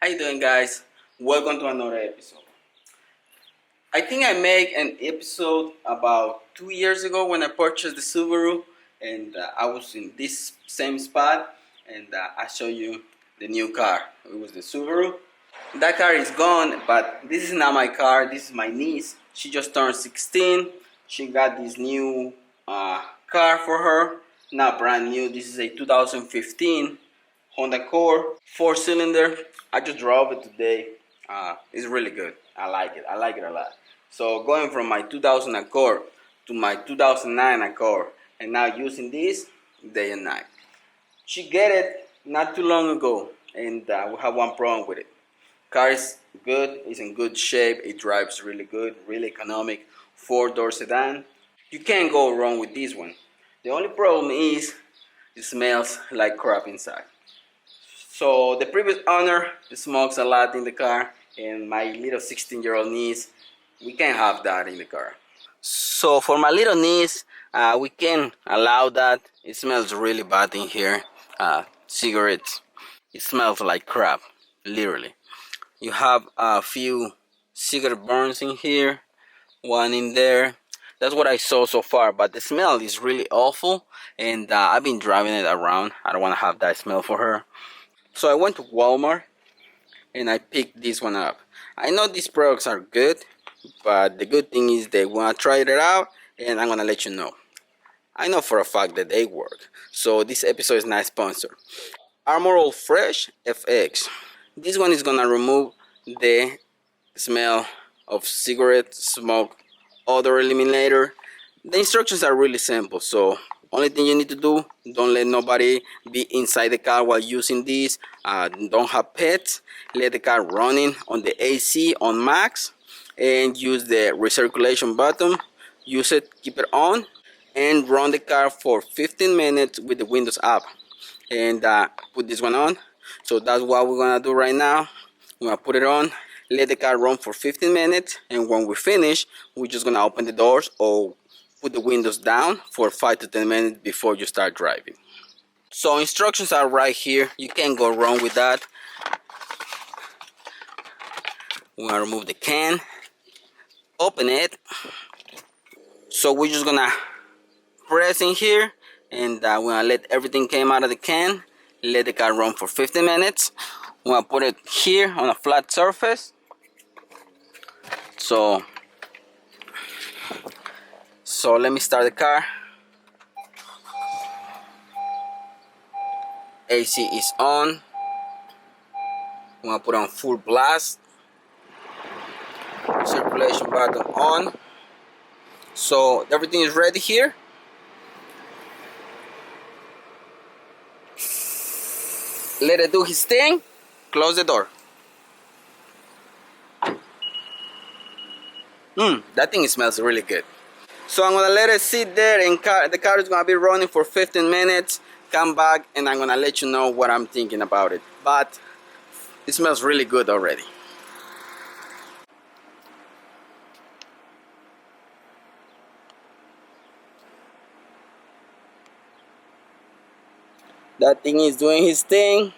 How you doing, guys? Welcome to another episode. I think I made an episode about 2 years ago when I purchased the Subaru, and I was in this same spot, and I show you the new car. It was the Subaru. That car is gone, but this is not my car. This is my niece. She just turned 16. She got this new car for her. Not brand new. This is a 2015 Honda Accord, 4-cylinder. I just drove it today. It's really good. I like it. I like it a lot. So going from my 2000 Accord to my 2009 Accord, and now using this day and night. She get it not too long ago, and we have one problem with it. Car is good. It's in good shape. It drives really good, really economic. 4-door sedan. You can't go wrong with this one. The only problem is it smells like crap inside. So the previous owner smokes a lot in the car, and my little 16-year-old niece, we can't have that in the car. So for my little niece, we can allow that. It smells really bad in here. Cigarettes. It smells like crap, literally. You have a few cigarette burns in here, one in there. That's what I saw so far, but the smell is really awful, and I've been driving it around. I don't want to have that smell for her. So I went to Walmart and I picked this one up. I know these products are good, but the good thing is they want to try it out, and I'm gonna let you know. I know for a fact that they work, so this episode is not sponsored. ArmorAll FreshFX. This one is gonna remove the smell of cigarette smoke. Odor Eliminator. The instructions are really simple, so only thing you need to do, don't let nobody be inside the car while using this. Don't have pets. Let the car running on the AC on max, and use the recirculation button. Use it, keep it on, and run the car for 15 minutes with the windows up, and put this one on. So that's what we're gonna do right now. We're gonna put it on, let the car run for 15 minutes, and when we finish, we're just gonna open the doors or put the windows down for 5 to 10 minutes before you start driving. So instructions are right here. You can't go wrong with that. We're gonna remove the can, open it. So we're just gonna press in here, and we're gonna let everything come out of the can. Let the car run for 15 minutes. We're gonna put it here on a flat surface. So let me start the car. AC is on. I'm gonna put on full blast. Circulation button on. So everything is ready here. Let it do his thing. Close the door. That thing smells really good. So I'm gonna let it sit there, and the car is gonna be running for 15 minutes. Come back, and I'm gonna let you know what I'm thinking about it. But it smells really good already. That thing is doing his thing.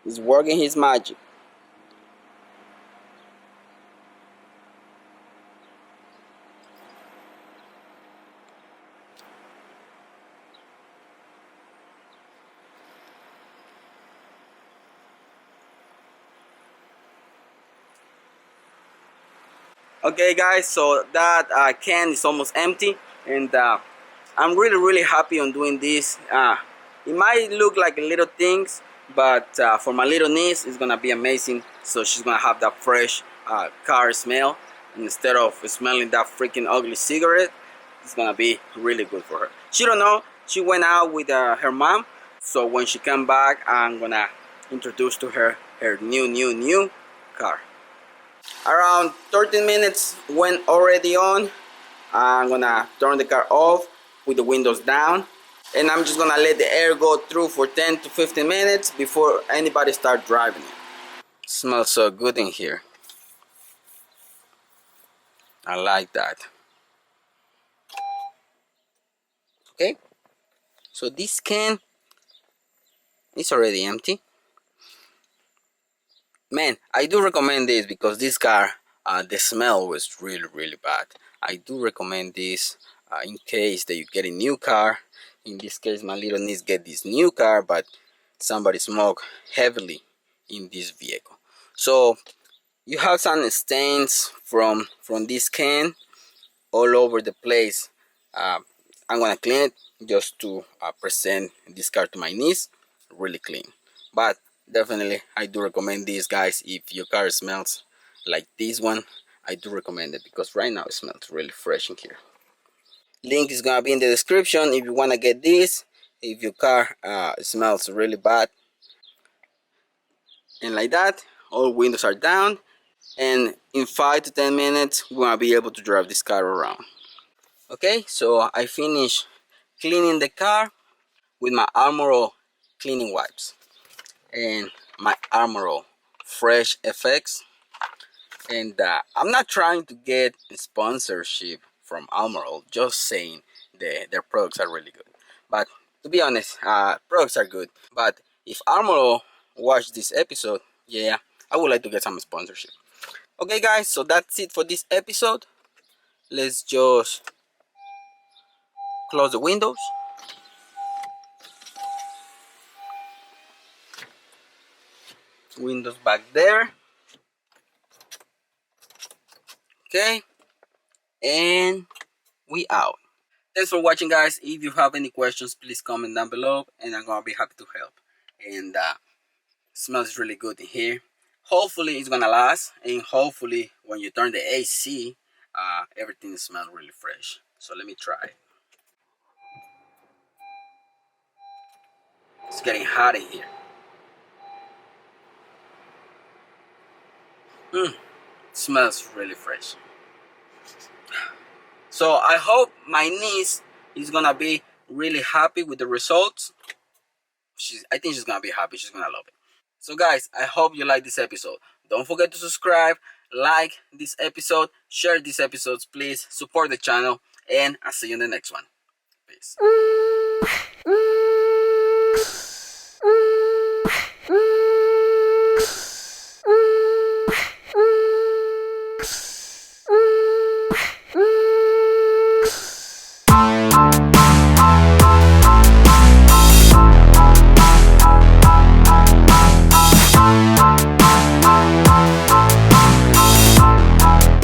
He's working his magic. Okay, guys, so that can is almost empty, and I'm really happy on doing this. It might look like little things, but for my little niece, it's gonna be amazing. So she's gonna have that fresh car smell, and instead of smelling that freaking ugly cigarette, it's gonna be really good for her. She don't know. She went out with her mom, so when she come back, I'm gonna introduce to her new car. Around 13 minutes went already on. I'm gonna turn the car off with the windows down, and I'm just gonna let the air go through for 10 to 15 minutes before anybody start driving it. Smells so good in here. I like that. Okay, so this can is already empty. Man, I do recommend this because this car, the smell was really bad. I do recommend this in case that you get a new car. In this case, my little niece get this new car, but somebody smoked heavily in this vehicle. So you have some stains from this can all over the place. I'm gonna clean it just to present this car to my niece, really clean. But definitely, I do recommend these guys. If your car smells like this one, I do recommend it because right now it smells really fresh in here. Link is gonna be in the description if you wanna get this. If your car smells really bad and like that, all windows are down, and in 5 to 10 minutes, we're gonna be able to drive this car around. Okay, so I finished cleaning the car with my ArmorAll cleaning wipes and my ArmorAll FreshFX. And I'm not trying to get a sponsorship from ArmorAll, just saying their products are really good. But to be honest, products are good. But if ArmorAll watch this episode, yeah, I would like to get some sponsorship. Okay, guys, so that's it for this episode. Let's just close the windows. Windows back there. Okay, and we out. Thanks for watching, guys. If you have any questions, please comment down below and I'm gonna be happy to help. And smells really good in here. Hopefully it's gonna last, and hopefully when you turn the AC, everything smells really fresh. So let me try it. It's getting hot in here. Smells really fresh. So I hope my niece is gonna be really happy with the results. I think she's gonna be happy. She's gonna love it. So guys, I hope you like this episode. Don't forget to subscribe, like this episode, share these episodes, please support the channel, and I'll see you in the next one. Peace.